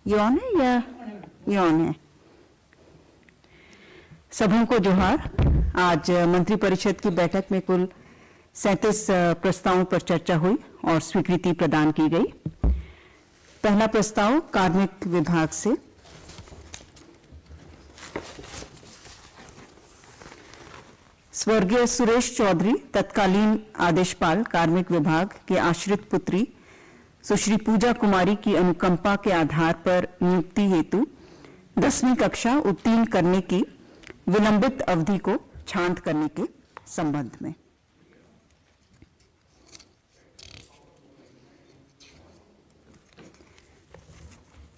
ये ऑन है या ये ऑन है? सबों को जोहार। आज मंत्रिपरिषद की बैठक में कुल 37 प्रस्तावों पर चर्चा हुई और स्वीकृति प्रदान की गई। पहला प्रस्ताव कार्मिक विभाग से। स्वर्गीय सुरेश चौधरी तत्कालीन आदेशपाल कार्मिक विभाग के आश्रित पुत्री सुश्री पूजा कुमारी की अनुकंपा के आधार पर नियुक्ति हेतु 10वीं कक्षा उत्तीर्ण करने की विलंबित अवधि को शांत करने के संबंध में।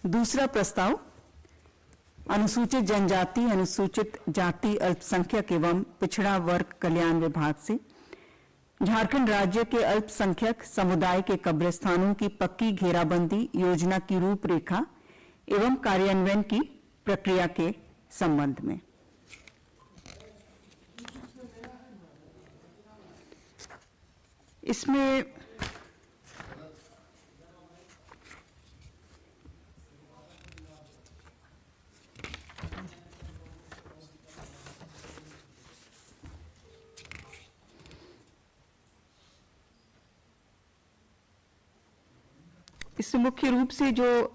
दूसरा प्रस्ताव अनुसूचित जनजाति, अनुसूचित जाति, अल्पसंख्यक एवं पिछड़ा वर्ग कल्याण विभाग से झारखंड राज्य के अल्पसंख्यक समुदाय के कब्रिस्तानों की पक्की घेराबंदी योजना की रूपरेखा एवं कार्यान्वयन की प्रक्रिया के संबंध में। इसमें मुख्य रूप से जो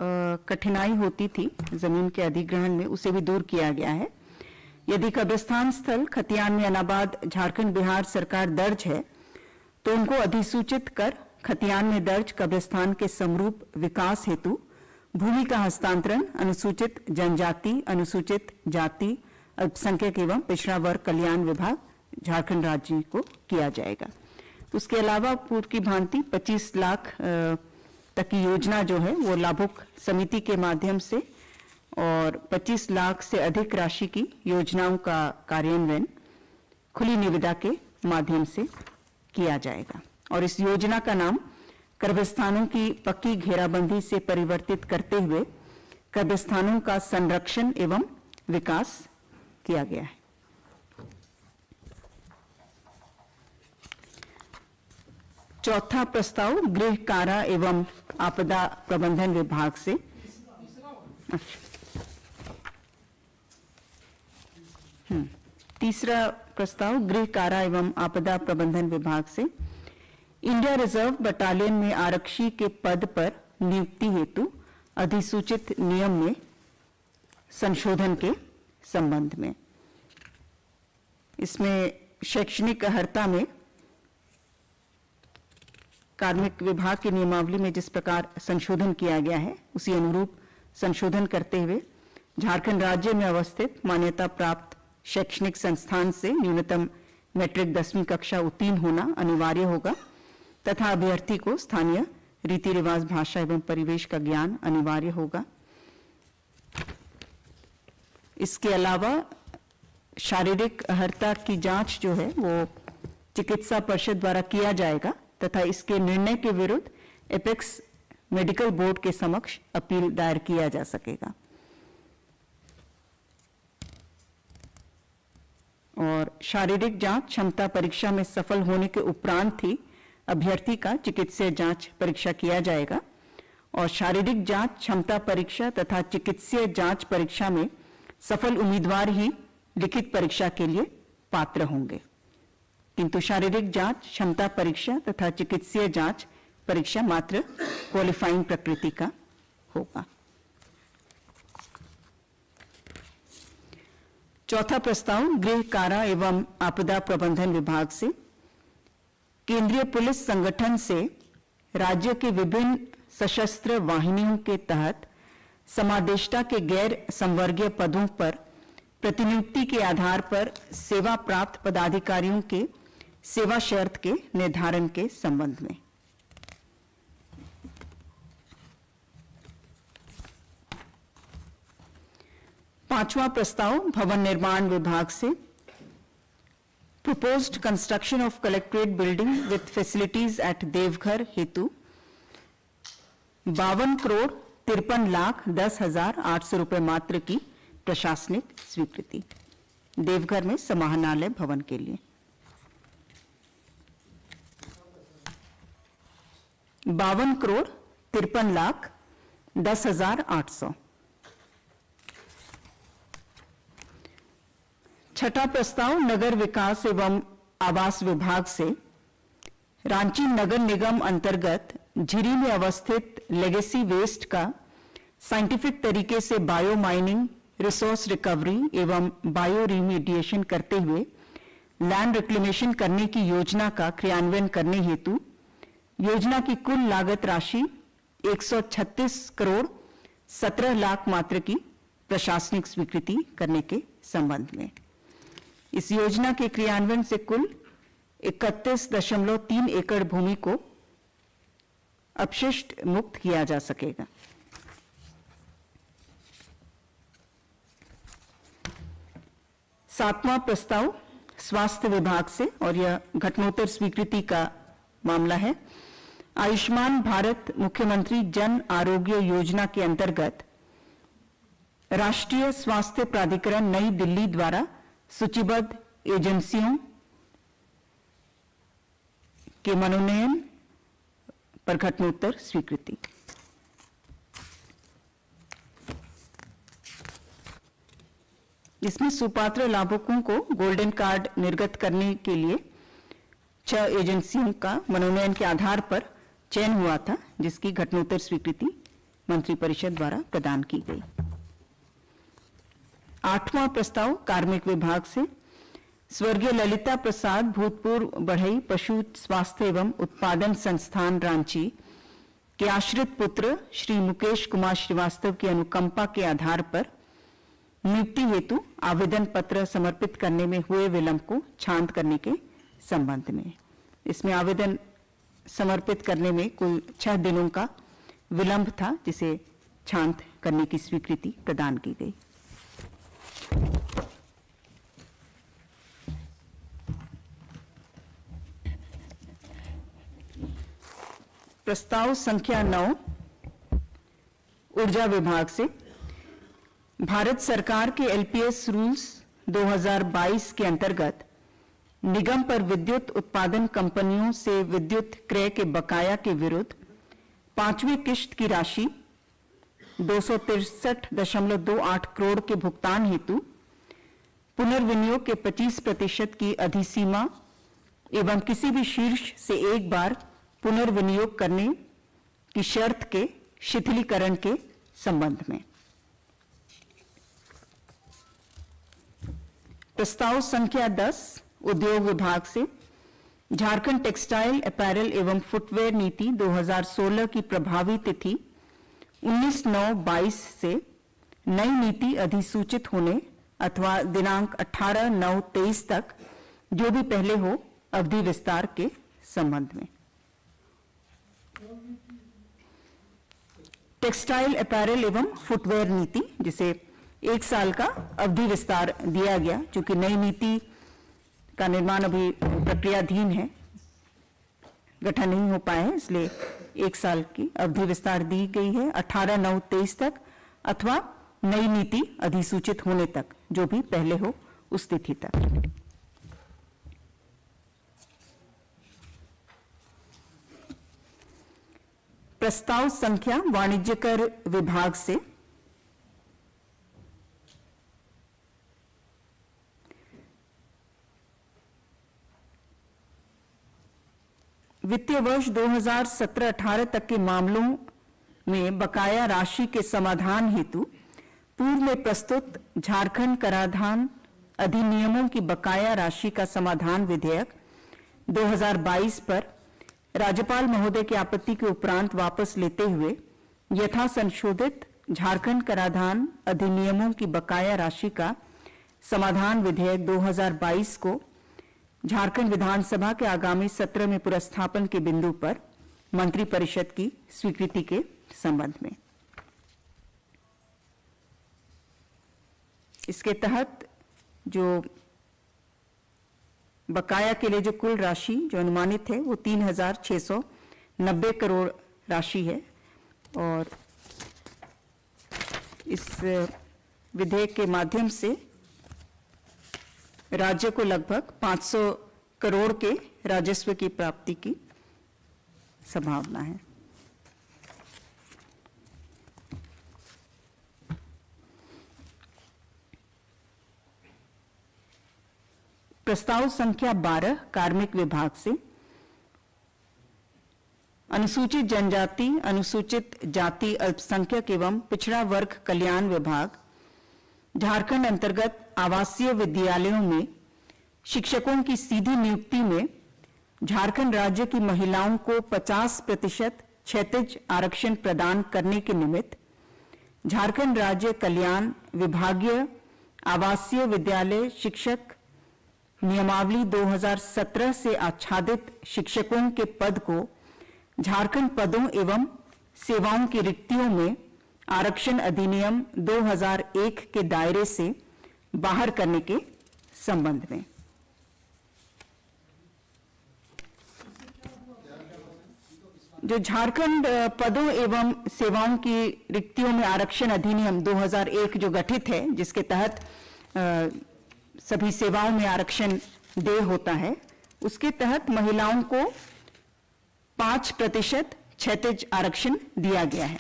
कठिनाई होती थी जमीन के अधिग्रहण में, उसे भी दूर किया गया है। यदि कब्रिस्तान स्थल खतियान में अनाबाद झारखंड बिहार सरकार दर्ज है तो उनको अधिसूचित कर खतियान में दर्ज कब्रिस्तान के समरूप विकास हेतु भूमि का हस्तांतरण अनुसूचित जनजाति, अनुसूचित जाति, अल्पसंख्यक एवं पिछड़ा वर्ग कल्याण विभाग झारखंड राज्य को किया जाएगा। उसके अलावा पूर्व की भांति 25 लाख तक की योजना जो है वो लाभुक समिति के माध्यम से और 25 लाख से अधिक राशि की योजनाओं का कार्यान्वयन खुली निविदा के माध्यम से किया जाएगा। और इस योजना का नाम कब्रिस्तानों की पक्की घेराबंदी से परिवर्तित करते हुए कब्रिस्तानों का संरक्षण एवं विकास किया गया है। चौथा प्रस्ताव गृह कारा एवं आपदा प्रबंधन विभाग से। तीसरा प्रस्ताव गृह कारा एवं आपदा प्रबंधन विभाग से इंडिया रिजर्व बटालियन में आरक्षी के पद पर नियुक्ति हेतु अधिसूचित नियम में संशोधन के संबंध में। इसमें शैक्षणिक अर्हता में कार्मिक विभाग की नियमावली में जिस प्रकार संशोधन किया गया है उसी अनुरूप संशोधन करते हुए झारखंड राज्य में अवस्थित मान्यता प्राप्त शैक्षणिक संस्थान से न्यूनतम मैट्रिक 10वीं कक्षा उत्तीर्ण होना अनिवार्य होगा तथा अभ्यर्थी को स्थानीय रीति रिवाज, भाषा एवं परिवेश का ज्ञान अनिवार्य होगा। इसके अलावा शारीरिक अर्हता की जांच जो है वो चिकित्सा परिषद द्वारा किया जाएगा तथा इसके निर्णय के विरुद्ध एपेक्स मेडिकल बोर्ड के समक्ष अपील दायर किया जा सकेगा। और शारीरिक जांच क्षमता परीक्षा में सफल होने के उपरांत ही अभ्यर्थी का चिकित्सीय जांच परीक्षा किया जाएगा और शारीरिक जांच क्षमता परीक्षा तथा चिकित्सीय जांच परीक्षा में सफल उम्मीदवार ही लिखित परीक्षा के लिए पात्र होंगे, किंतु शारीरिक जांच क्षमता परीक्षा तथा चिकित्सीय जांच परीक्षा मात्र क्वालिफाइंग प्रकृति का होगा। चौथा प्रस्ताव गृह कारा एवं आपदा प्रबंधन विभाग से केंद्रीय पुलिस संगठन से राज्य के विभिन्न सशस्त्र वाहिनियों के तहत समादेष्टा के गैर संवर्गीय पदों पर प्रतिनियुक्ति के आधार पर सेवा प्राप्त पदाधिकारियों के सेवा शर्त के निर्धारण के संबंध में। पांचवा प्रस्ताव भवन निर्माण विभाग से proposed construction of collectorate building with facilities at Deoghar हेतु 52,53,10,800 रुपए मात्र की प्रशासनिक स्वीकृति देवघर में समाहरणालय भवन के लिए। 52,53,10,800 छठा प्रस्ताव नगर विकास एवं आवास विभाग से रांची नगर निगम अंतर्गत झिरी में अवस्थित लेगेसी वेस्ट का साइंटिफिक तरीके से बायो माइनिंग, रिसोर्स रिकवरी एवं बायो रिमीडिएशन करते हुए लैंड रिक्लेमेशन करने की योजना का क्रियान्वयन करने हेतु योजना की कुल लागत राशि 136 करोड़ 17 लाख मात्र की प्रशासनिक स्वीकृति करने के संबंध में। इस योजना के क्रियान्वयन से कुल 31.3 एकड़ भूमि को अपशिष्ट मुक्त किया जा सकेगा। सातवां प्रस्ताव स्वास्थ्य विभाग से और यह घटनोत्तर स्वीकृति का मामला है। आयुष्मान भारत मुख्यमंत्री जन आरोग्य योजना के अंतर्गत राष्ट्रीय स्वास्थ्य प्राधिकरण नई दिल्ली द्वारा सूचीबद्ध एजेंसियों के मनोनयन पर घटनोत्तर स्वीकृति। इसमें सुपात्र लाभुकों को गोल्डन कार्ड निर्गत करने के लिए 6 एजेंसियों का मनोनयन के आधार पर चयन हुआ था, जिसकी घटनोत्तर स्वीकृति मंत्रिपरिषद द्वारा प्रदान की गई। आठवां प्रस्ताव कार्मिक विभाग से स्वर्गीय ललिता प्रसाद भूतपूर्व बढ़ई पशु स्वास्थ्य एवं उत्पादन संस्थान रांची के आश्रित पुत्र श्री मुकेश कुमार श्रीवास्तव की अनुकंपा के आधार पर नियुक्ति हेतु आवेदन पत्र समर्पित करने में हुए विलंब को शांत करने के संबंध में। इसमें आवेदन समर्पित करने में कुल 6 दिनों का विलंब था, जिसे शांत करने की स्वीकृति प्रदान की गई। प्रस्ताव संख्या 9 ऊर्जा विभाग से भारत सरकार के एलपीएस रूल्स 2022 के अंतर्गत निगम पर विद्युत उत्पादन कंपनियों से विद्युत क्रय के बकाया के विरुद्ध 5वीं किश्त की राशि 263.28 करोड़ के भुगतान हेतु पुनर्विनियोग के 25% की अधिसीमा एवं किसी भी शीर्ष से एक बार पुनर्विनियोग करने की शर्त के शिथिलीकरण के संबंध में। प्रस्ताव संख्या 10 उद्योग विभाग से झारखंड टेक्सटाइल अपैरल एवं फुटवेयर नीति 2016 की प्रभावी तिथि 19/9/22 से नई नीति अधिसूचित होने अथवा दिनांक 18/9/23 तक जो भी पहले हो अवधि विस्तार के संबंध में। टेक्सटाइल अपैरल एवं फुटवेयर नीति, जिसे 1 साल का अवधि विस्तार दिया गया, चूंकि नई नीति का निर्माण अभी प्रक्रियाधीन है, गठन नहीं हो पाया है, इसलिए 1 साल की अवधि विस्तार दी गई है 18/9/23 तक अथवा नई नीति अधिसूचित होने तक, जो भी पहले हो उस तिथि तक। प्रस्ताव संख्या वाणिज्य कर विभाग से वित्तीय वर्ष 2017-18 तक के मामलों में बकाया राशि के समाधान हेतु पूर्व में प्रस्तुत झारखंड कराधान अधिनियमों की बकाया राशि का समाधान विधेयक 2022 पर राज्यपाल महोदय की आपत्ति के उपरांत वापस लेते हुए यथा संशोधित झारखंड कराधान अधिनियमों की बकाया राशि का समाधान विधेयक 2022 को झारखंड विधानसभा के आगामी सत्र में पुरस्थापन के बिंदु पर मंत्रिपरिषद की स्वीकृति के संबंध में। इसके तहत जो बकाया के लिए जो कुल राशि जो अनुमानित है वो 3,690 करोड़ राशि है और इस विधेयक के माध्यम से राज्य को लगभग 500 करोड़ के राजस्व की प्राप्ति की संभावना है। प्रस्ताव संख्या 12 कार्मिक विभाग से अनुसूचित जनजाति, अनुसूचित जाति, अल्पसंख्यक एवं पिछड़ा वर्ग कल्याण विभाग झारखंड अंतर्गत आवासीय विद्यालयों में शिक्षकों की सीधी नियुक्ति में झारखंड राज्य की महिलाओं को 50% क्षैतिज आरक्षण प्रदान करने के निमित्त झारखंड राज्य कल्याण विभागीय आवासीय विद्यालय शिक्षक नियमावली 2017 से आच्छादित शिक्षकों के पद को झारखंड पदों एवं सेवाओं की रिक्तियों में आरक्षण अधिनियम 2001 के दायरे से बाहर करने के संबंध में जो झारखंड पदों एवं सेवाओं की रिक्तियों में आरक्षण अधिनियम 2001 जो गठित है, जिसके तहत सभी सेवाओं में आरक्षण देय होता है, उसके तहत महिलाओं को 5% क्षैतिज आरक्षण दिया गया है।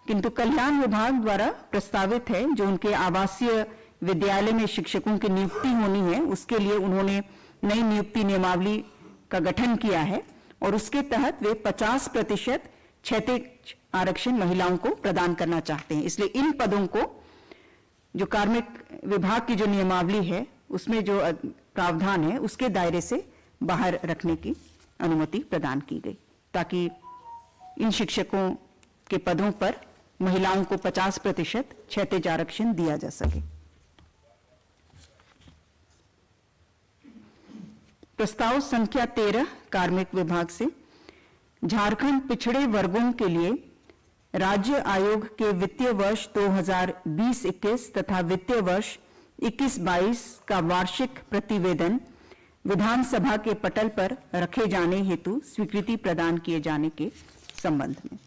किंतु कल्याण विभाग द्वारा प्रस्तावित है जो उनके आवासीय विद्यालय में शिक्षकों की नियुक्ति होनी है, उसके लिए उन्होंने नई नियुक्ति नियमावली का गठन किया है और उसके तहत वे 50% क्षैतिज आरक्षण महिलाओं को प्रदान करना चाहते हैं। इसलिए इन पदों को जो कार्मिक विभाग की जो नियमावली है उसमें जो प्रावधान है उसके दायरे से बाहर रखने की अनुमति प्रदान की गई, ताकि इन शिक्षकों के पदों पर महिलाओं को 50% क्षैतिज आरक्षण दिया जा सके। प्रस्ताव संख्या 13 कार्मिक विभाग से झारखंड पिछड़े वर्गों के लिए राज्य आयोग के वित्तीय वर्ष 2020-21 तथा वित्तीय वर्ष 21-22 का वार्षिक प्रतिवेदन विधानसभा के पटल पर रखे जाने हेतु स्वीकृति प्रदान किए जाने के संबंध में।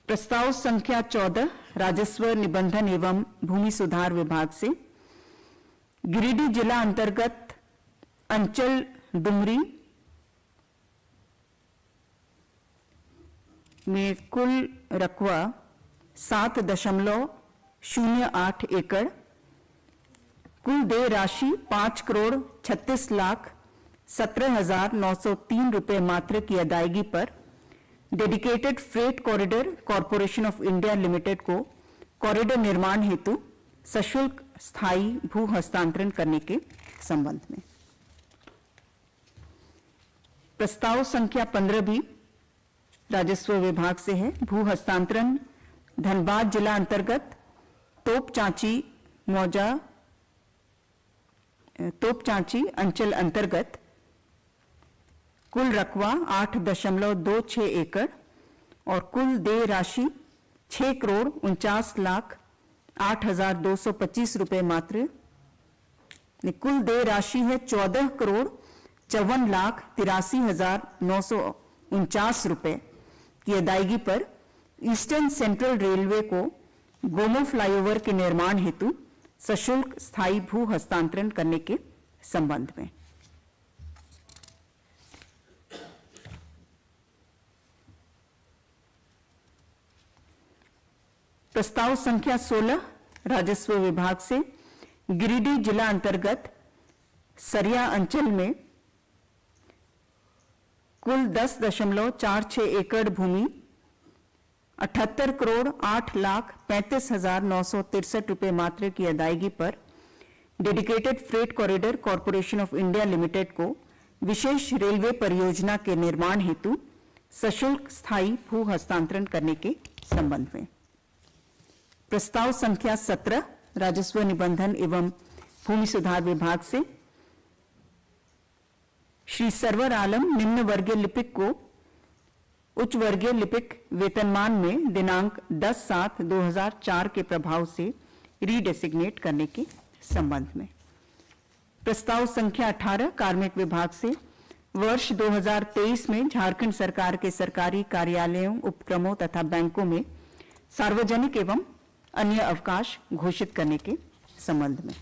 प्रस्ताव संख्या 14 राजस्व निबंधन एवं भूमि सुधार विभाग से गिरिडीह जिला अंतर्गत अंचल डुमरी में कुल रकबा 7.08 एकड़, कुल देय राशि 5,36,17,903 रुपए मात्र की अदायगी पर dedicated freight corridor corporation of India limited को कॉरिडोर निर्माण हेतु सशुल्क स्थायी भू हस्तांतरण करने के संबंध में। प्रस्ताव संख्या 15 भी राजस्व विभाग से है। भू हस्तांतरण धनबाद जिला अंतर्गत तोपचांची अंचल अंतर्गत कुल रकबा 8.26 एकड़ और कुल देय राशि 6,49,08,225 रुपए मात्र। कुल देय राशि है 14,54,83,949 रुपए की अदायगी पर ईस्टर्न सेंट्रल रेलवे को गोमो फ्लाईओवर के निर्माण हेतु सशुल्क स्थायी भू हस्तांतरण करने के संबंध में। प्रस्ताव संख्या 16 राजस्व विभाग से गिरिडीह जिला अंतर्गत सरिया अंचल में कुल 10.46 एकड़ भूमि 78,08,35,963 रुपए मात्र की अदायगी पर dedicated freight corridor corporation of India limited को विशेष रेलवे परियोजना के निर्माण हेतु सशुल्क स्थायी भू हस्तांतरण करने के संबंध में। प्रस्ताव संख्या 17 राजस्व निबंधन एवं भूमि सुधार विभाग से श्री सरवर आलम निम्न वर्गीय लिपिक को उच्च वर्गीय लिपिक वेतनमान में दिनांक 10/7/2004 के प्रभाव से रीडेसिग्नेट करने के संबंध में। प्रस्ताव संख्या 18 कार्मिक विभाग से वर्ष 2023 में झारखंड सरकार के सरकारी कार्यालयों, उपक्रमों तथा बैंकों में सार्वजनिक एवं अन्य अवकाश घोषित करने के संबंध में।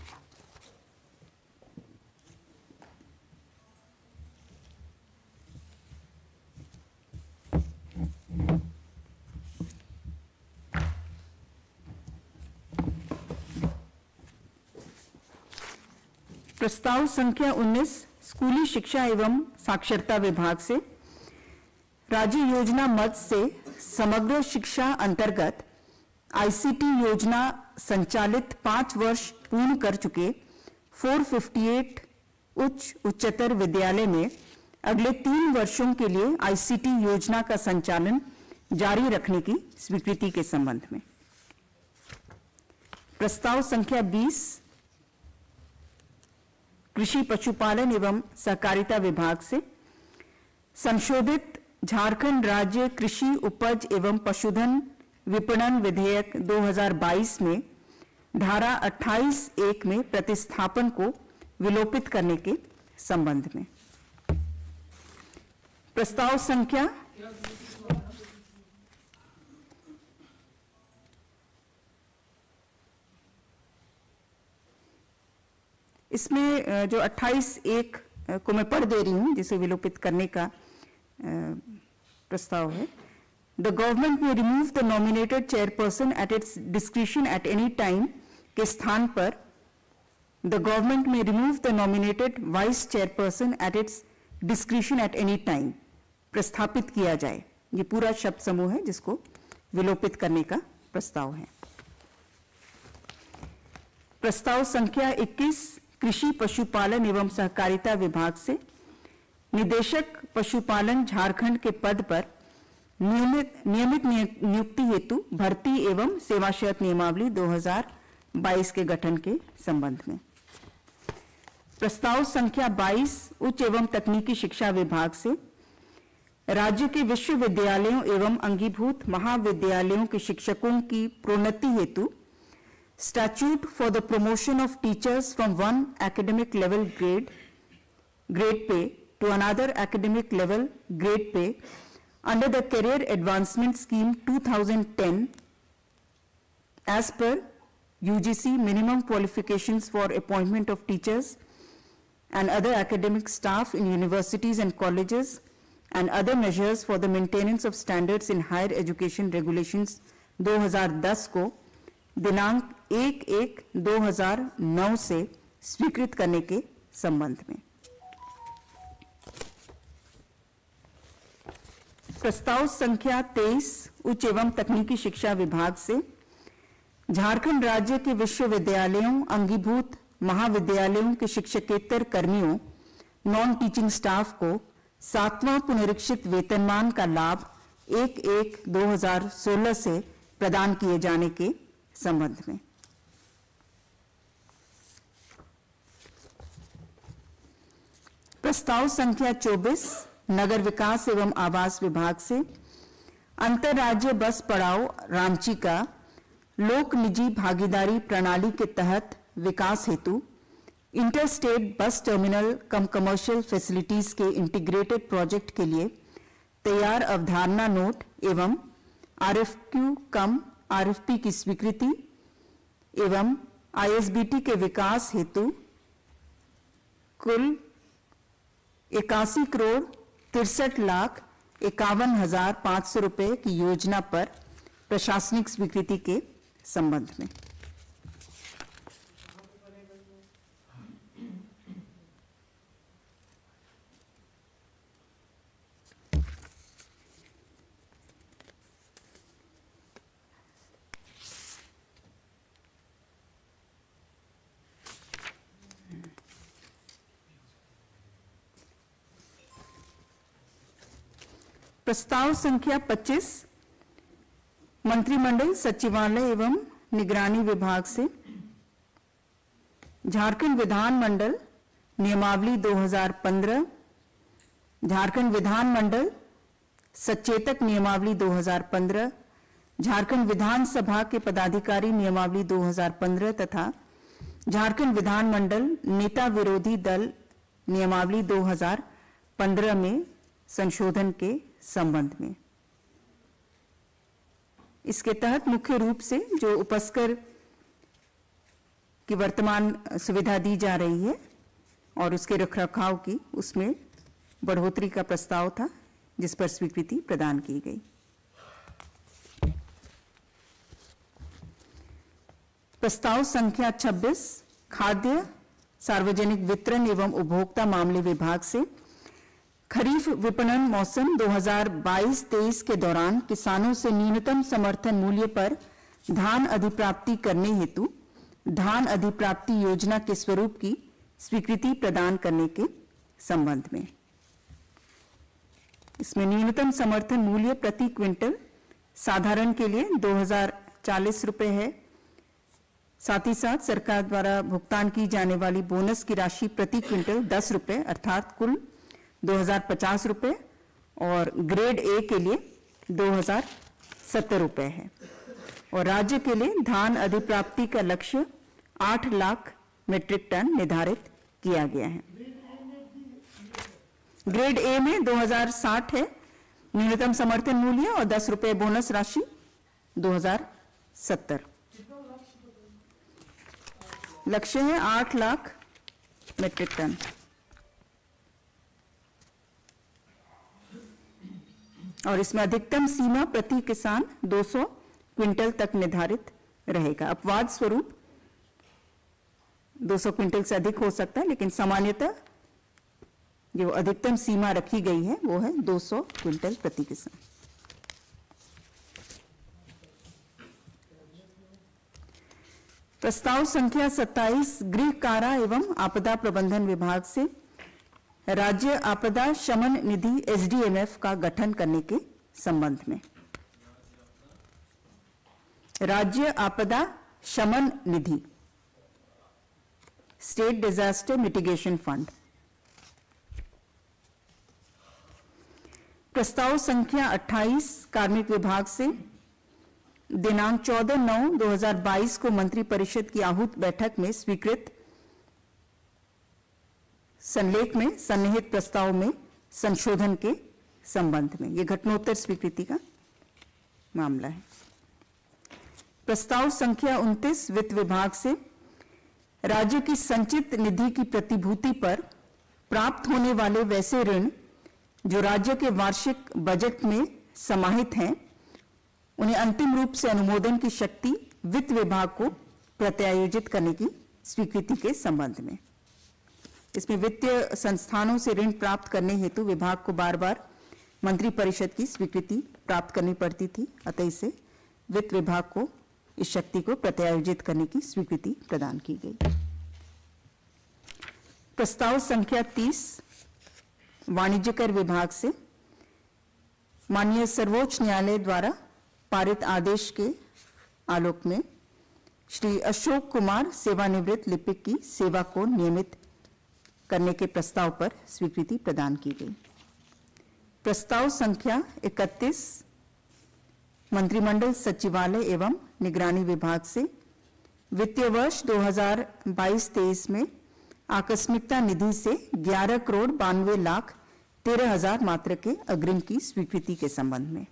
प्रस्ताव संख्या 19 स्कूली शिक्षा एवं साक्षरता विभाग से राज्य योजना मद से समग्र शिक्षा अंतर्गत आईसीटी योजना संचालित 5 वर्ष पूर्ण कर चुके 458 उच्चतर विद्यालय में अगले 3 वर्षों के लिए आईसीटी योजना का संचालन जारी रखने की स्वीकृति के संबंध में। प्रस्ताव संख्या 20 कृषि पशुपालन एवं सहकारिता विभाग से संशोधित झारखंड राज्य कृषि उपज एवं पशुधन विपणन विधेयक 2022 में धारा 28(1) में प्रतिस्थापन को विलोपित करने के संबंध में। प्रस्ताव संख्या इसमें जो 28(1) को मैं पढ़ दे रही हूं, जिसे विलोपित करने का प्रस्ताव है। द गवर्नमेंट में remove the nominated chairperson at its discretion at any time के स्थान पर द गवर्नमेंट में remove the nominated vice chairperson at its discretion at any time प्रस्थापित किया जाए। ये पूरा शब्द समूह है जिसको विलोपित करने का प्रस्ताव है। प्रस्ताव संख्या 21 कृषि पशुपालन एवं सहकारिता विभाग से निदेशक पशुपालन झारखंड के पद पर नियमित नियुक्ति हेतु भर्ती एवं सेवाशर्त नियमावली 2022 के गठन के संबंध में। प्रस्ताव संख्या 22 उच्च एवं तकनीकी शिक्षा विभाग से राज्य के विश्वविद्यालयों एवं अंगीभूत महाविद्यालयों के शिक्षकों की प्रोन्नति हेतु Statute for the promotion of teachers from one academic level grade pay to another academic level grade pay under the Career Advancement Scheme 2010 as per UGC minimum qualifications for appointment of teachers and other academic staff in universities and colleges and other measures for the maintenance of standards in higher education regulations 2010 को दिनांक 1/1/2009 से स्वीकृत करने के संबंध में। प्रस्ताव संख्या 23 उच्च एवं तकनीकी शिक्षा विभाग से झारखंड राज्य के विश्वविद्यालयों अंगीभूत महाविद्यालयों के शिक्षकेतर कर्मियों नॉन टीचिंग स्टाफ को 7वां पुनरीक्षित वेतनमान का लाभ 1/1/2016 से प्रदान किए जाने के संबंध में। प्रस्ताव संख्या 24 नगर विकास एवं आवास विभाग से अंतरराज्य बस पड़ाव रांची का लोक निजी भागीदारी प्रणाली के तहत विकास हेतु इंटरस्टेट बस टर्मिनल कम कमर्शियल फैसिलिटीज के इंटीग्रेटेड प्रोजेक्ट के लिए तैयार अवधारणा नोट एवं आरएफक्यू कम आरएफपी की स्वीकृति एवं आईएसबीटी के विकास हेतु कुल 81,63,51,500 रुपए की योजना पर प्रशासनिक स्वीकृति के संबंध में। प्रस्ताव संख्या 25 मंत्रिमंडल सचिवालय एवं निगरानी विभाग से झारखंड विधानमंडल नियमावली 2015, झारखंड विधानमंडल सचेतक नियमावली 2015, झारखंड विधानसभा के पदाधिकारी नियमावली 2015 तथा झारखंड विधानमंडल नेता विरोधी दल नियमावली 2015 में संशोधन के संबंध में। इसके तहत मुख्य रूप से जो उपस्कर की वर्तमान सुविधा दी जा रही है और उसके रखरखाव की, उसमें बढ़ोतरी का प्रस्ताव था जिस पर स्वीकृति प्रदान की गई। प्रस्ताव संख्या 26 खाद्य सार्वजनिक वितरण एवं उपभोक्ता मामले विभाग से खरीफ विपणन मौसम 2022-23 के दौरान किसानों से न्यूनतम समर्थन मूल्य पर धान अधिप्राप्ति करने हेतु धान अधिप्राप्ति योजना के स्वरूप की स्वीकृति प्रदान करने के संबंध में। इसमें न्यूनतम समर्थन मूल्य प्रति क्विंटल साधारण के लिए 2040 रुपए है। साथ ही साथ सरकार द्वारा भुगतान की जाने वाली बोनस की राशि प्रति क्विंटल 10 रुपए अर्थात कुल 2050 रुपए और ग्रेड ए के लिए 2070 रुपए है। और राज्य के लिए धान अधिप्राप्ति का लक्ष्य 8 लाख मीट्रिक टन निर्धारित किया गया है। ग्रेड ए में 2060 है न्यूनतम समर्थन मूल्य और 10 रुपए बोनस राशि 2070। लक्ष्य है 8 लाख मीट्रिक टन। और इसमें अधिकतम सीमा प्रति किसान 200 क्विंटल तक निर्धारित रहेगा। अपवाद स्वरूप 200 क्विंटल से अधिक हो सकता है, लेकिन सामान्यतः जो अधिकतम सीमा रखी गई है वो है 200 क्विंटल प्रति किसान। प्रस्ताव संख्या 27 गृह कारा एवं आपदा प्रबंधन विभाग से राज्य आपदा शमन निधि एसडीएमएफ का गठन करने के संबंध में। राज्य आपदा शमन निधि स्टेट डिजास्टर मिटिगेशन फंड। प्रस्ताव संख्या 28 कार्मिक विभाग से दिनांक 14/9/2022 को मंत्रिपरिषद की आहूत बैठक में स्वीकृत संलेख में सन्निहित प्रस्ताव में संशोधन के संबंध में। यह घटनोत्तर स्वीकृति का मामला है। प्रस्ताव संख्या 29 वित्त विभाग से राज्य की संचित निधि की प्रतिभूति पर प्राप्त होने वाले वैसे ऋण जो राज्य के वार्षिक बजट में समाहित हैं, उन्हें अंतिम रूप से अनुमोदन की शक्ति वित्त विभाग को प्रत्यायोजित करने की स्वीकृति के संबंध में। इसमें वित्तीय संस्थानों से ऋण प्राप्त करने हेतु विभाग को बार बार मंत्रिपरिषद की स्वीकृति प्राप्त करनी पड़ती थी, अतः इसे वित्त विभाग को इस शक्ति को प्रत्यायोजित करने की स्वीकृति प्रदान की गई। प्रस्ताव संख्या 30 वाणिज्यकर विभाग से माननीय सर्वोच्च न्यायालय द्वारा पारित आदेश के आलोक में श्री अशोक कुमार सेवानिवृत्त लिपिक की सेवा को नियमित करने के प्रस्ताव पर स्वीकृति प्रदान की गई। प्रस्ताव संख्या 31 मंत्रिमंडल सचिवालय एवं निगरानी विभाग से वित्तीय वर्ष 2022-23 में आकस्मिकता निधि से 11,92,13,000 मात्र के अग्रिम की स्वीकृति के संबंध में।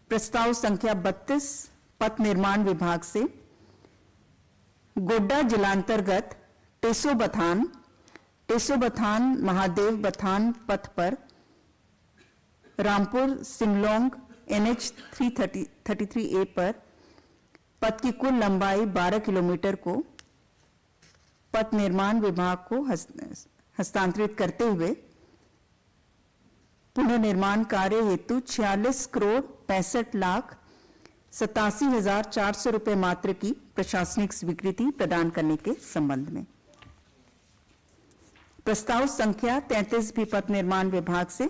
प्रस्ताव संख्या 32 पथ निर्माण विभाग से गोड्डा जिलांतर्गत टेसो बथान महादेव बथान पथ पर रामपुर सिमलोंग NH 333A पर पथ की कुल लंबाई 12 किलोमीटर को पथ निर्माण विभाग को हस्तांतरित करते हुए पुनर्निर्माण कार्य हेतु 46,65,87,400 रुपए मात्र की प्रशासनिक स्वीकृति प्रदान करने के संबंध में। प्रस्ताव संख्या 33 भी पथ निर्माण विभाग से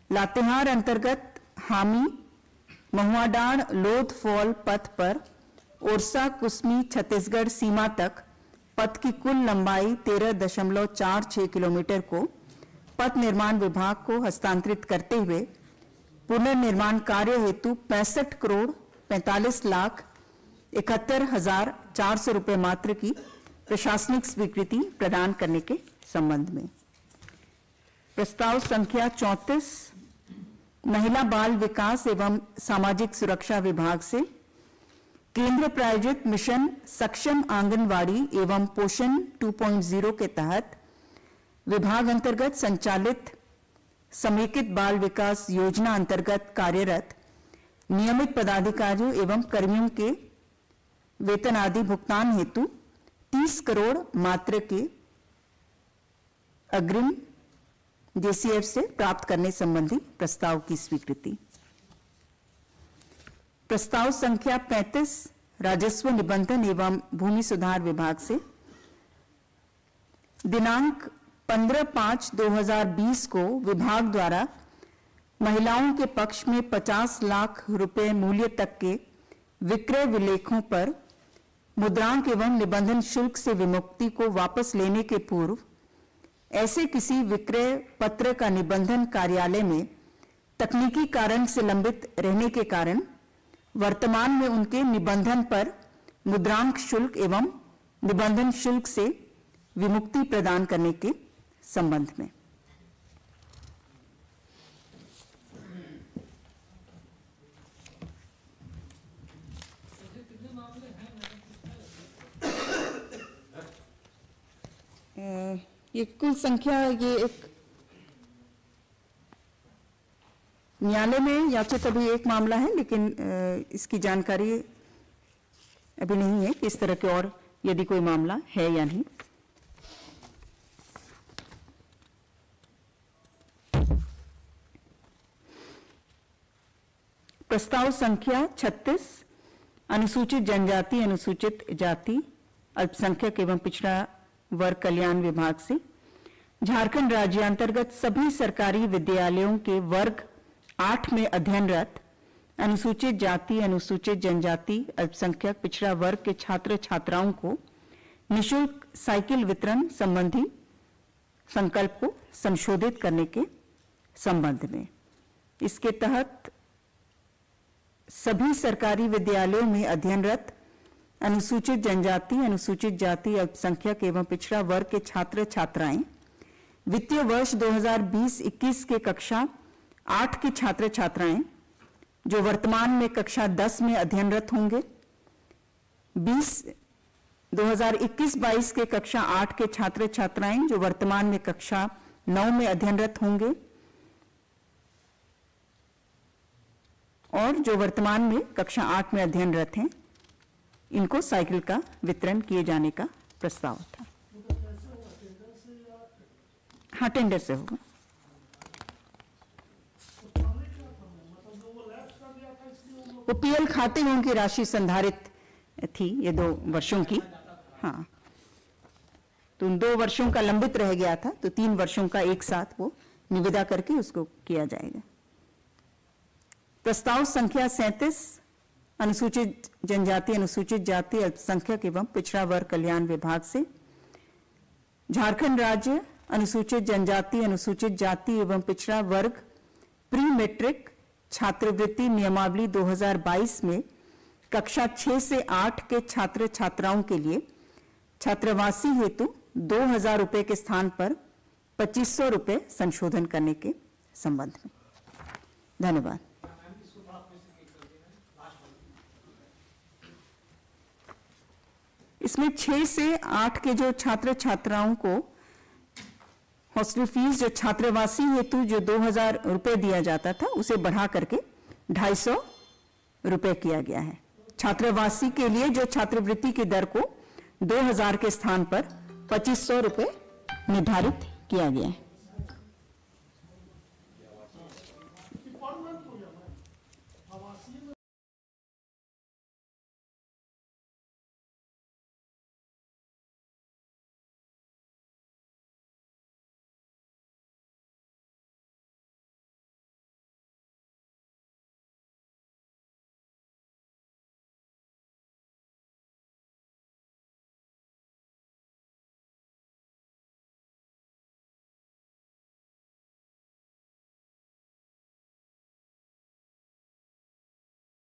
लातेहार अंतर्गत हामी महुआडांड लोध फॉल पथ पर ओरसा कुसमी छत्तीसगढ़ सीमा तक पथ की कुल लंबाई 13.46 किलोमीटर को पथ निर्माण विभाग को हस्तांतरित करते हुए पुनर्निर्माण कार्य हेतु 65,45,71,400 रुपए मात्र की प्रशासनिक स्वीकृति प्रदान करने के संबंध में। प्रस्ताव संख्या 34 महिला बाल विकास एवं सामाजिक सुरक्षा विभाग से केंद्र प्रायोजित मिशन सक्षम आंगनवाड़ी एवं पोषण 2.0 के तहत विभाग अंतर्गत संचालित समेकित बाल विकास योजना अंतर्गत कार्यरत नियमित पदाधिकारियों एवं कर्मियों के वेतन आदि भुगतान हेतु 30 करोड़ मात्रा के अग्रिम जेसीएफ से प्राप्त करने संबंधी प्रस्ताव की स्वीकृति। प्रस्ताव संख्या 35 राजस्व निबंधन एवं भूमि सुधार विभाग से दिनांक 15/5/2020 को विभाग द्वारा महिलाओं के पक्ष में 50 लाख रुपए मूल्य तक के विक्रय विलेखों पर मुद्रांक एवं निबंधन शुल्क से विमुक्ति को वापस लेने के पूर्व ऐसे किसी विक्रय पत्र का निबंधन कार्यालय में तकनीकी कारण से लंबित रहने के कारण वर्तमान में उनके निबंधन पर मुद्रांक शुल्क एवं निबंधन शुल्क से विमुक्ति प्रदान करने के संबंध में। ये कुल संख्या, ये एक न्यायालय में याचित अभी एक मामला है, लेकिन इसकी जानकारी अभी नहीं है कि इस तरह के और यदि कोई मामला है या नहीं। प्रस्ताव संख्या 36 अनुसूचित जनजाति, अनुसूचित जाति, अल्पसंख्यक एवं पिछड़ा वर्ग कल्याण विभाग से झारखंड राज्य अंतर्गत सभी सरकारी विद्यालयों के वर्ग 8 में अध्ययनरत अनुसूचित जाति, अनुसूचित जनजाति, अल्पसंख्यक पिछड़ा वर्ग के छात्र छात्राओं को निःशुल्क साइकिल वितरण संबंधी संकल्प को संशोधित करने के संबंध में। इसके तहत सभी सरकारी विद्यालयों में अध्ययनरत अनुसूचित जनजाति, अनुसूचित जाति, अल्पसंख्यक एवं पिछड़ा वर्ग के छात्र छात्राएं वित्तीय वर्ष 2020-21 के कक्षा 8 के छात्र छात्राएं जो वर्तमान में कक्षा 10 में अध्ययनरत होंगे, 2021-22 के कक्षा 8 के छात्र छात्राएं जो वर्तमान में कक्षा 9 में अध्ययनरत होंगे और जो वर्तमान में कक्षा 8 में अध्ययनरत हैं, इनको साइकिल का वितरण किए जाने का प्रस्ताव था। हाँ, टेंडर से होगा। वो पीएल खाते में उनकी राशि संधारित थी, ये 2 वर्षों की। हाँ, तो उन 2 वर्षों का लंबित रह गया था, तो 3 वर्षों का एक साथ वो निविदा करके उसको किया जाएगा। प्रस्ताव संख्या 37 अनुसूचित जनजाति, अनुसूचित जाति, अल्पसंख्यक एवं पिछड़ा वर्ग कल्याण विभाग से झारखंड राज्य अनुसूचित जनजाति, अनुसूचित जाति एवं पिछड़ा वर्ग प्री मैट्रिक छात्रवृत्ति नियमावली 2022 में कक्षा 6 से 8 के छात्र छात्राओं के लिए छात्रावासी हेतु 2000 रुपए के स्थान पर 2500 रुपए संशोधन करने के संबंध में। धन्यवाद। इसमें 6 से 8 के जो छात्र छात्राओं को हॉस्टल फीस जो छात्रावासी हेतु जो 2000 रुपए दिया जाता था, उसे बढ़ा करके 250 रुपए किया गया है। छात्रावासी के लिए जो छात्रवृत्ति की दर को 2000 के स्थान पर 2500 रुपए निर्धारित किया गया है।